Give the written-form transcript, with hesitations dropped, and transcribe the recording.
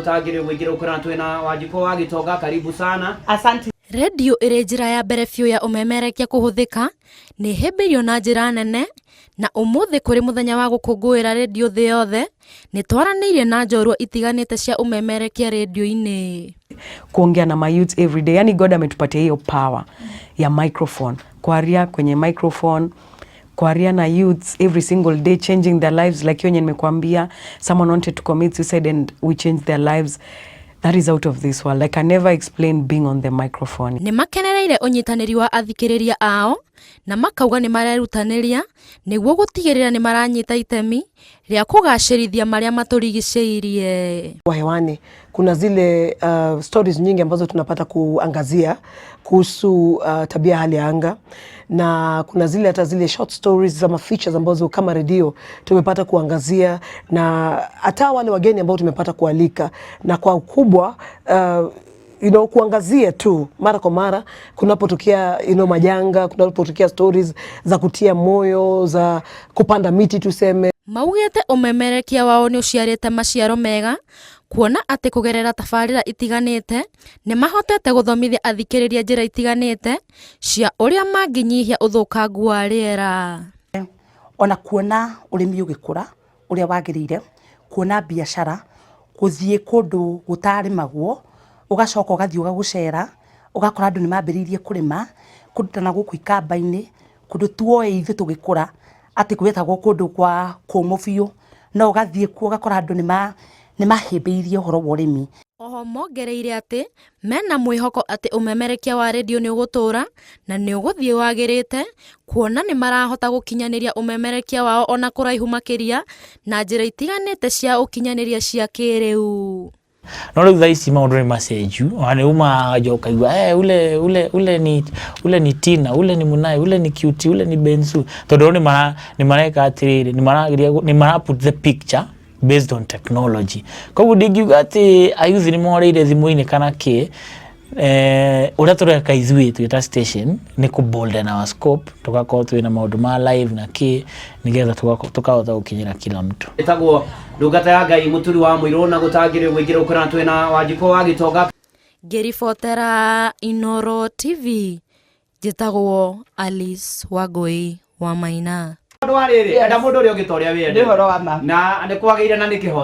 gutangire gwingira ukora twina Wanjiko wa Gitonga. Karibu sana. Asante. Radio iri njira ya mbere biũ ya umemerekia kuhuthika ni himbirio na njira nene, na umuthi kuri muthenya wa gukungũĩra radio thi yothe ni twaraniire na njorua itiganite cia umemerekia radio-ini. Kuongea na my youth every day, yani God ametupatia hiyo power ya microphone, kuaria kwenye microphone, kuaria na youths every single day, changing their lives. Like yenye nimekuambia, someone wanted to commit suicide and we changed their lives. That is out of this world. Like I never explained being on the microphone. Ni makenereire unyitaniri wa athikiriria ao na makauga ni marerutaniria niguo gutigirira ni maranyita itemi ria kugacirithia maria maturigiceirie. Kwa hewani kuna zile stories nyingi ambazo tunapata kuangazia kuhusu tabia hali ya anga, na kuna zile hata zile short stories za features ambazo kama radio tumepata kuangazia, na hata wale wageni ambao tumepata kualika, na kwa ukubwa kuangazia tu mara kwa mara kunapotokea majanga, kunapotokea stories za kutia moyo, za kupanda miti tuseme. Maugete umemerekia wao ni uciarite maciaro mega, kuona ati kugerera tabarira itiganite ni mahotete guthomithia athikiriria njira itiganite cia uria manginyihia uthukangu wa riera. Ona kuona urimi ugikura uria wagirire, kuona biashara guthie kundu gutarimagwo, ugacoka ugathie ugagucera, ugakora andu ni mambiririe kurima kundutana guku ikamba-ini, kundu tuoe ithu tugikura ati gwetagwo kundu kwa kumu biũ, no ugathie kuo ugakora andu ni mahimbiirie uhoro wa urimi. Oho mongereire ati mena mwihoko ati umemerekia wa radio ni ugutura na ni uguthie wagirite, kuona ni marahota gukinyaniria umemerekia wao ona kuraihu makiria na njira itiganite cia ukinyaniria cia kiriu. No rĩu thaa ici maũndũ nĩ macenju, wani uma jokaigua ule ni Tina, ule ni Munai, ule ni Cutie, ule ni Bensu. Tondũ ni mareka atiriri, ni mara put the picture based on technology. Koguo ndingiuga ati ayuthi ni moreire thimu-ini kana ki uria tureka ithuĩ twita station ni ku bolden our scope, tugakorwo twina maũndũ ma live na ki nigetha tukahota gukinyira kila mtu. Itagwo ndungata ya Ngai Muturi wa Muiru na gutangire gwingira ukora twina Wanjiko wa Gitonga. Ngiribotera Inooro TV, njitagwo Alice Wangui wa Maina. Ndwariri enda mundu uri ugitoria wende Ni horo wa ma. Na ni kwagire na ni kihoto.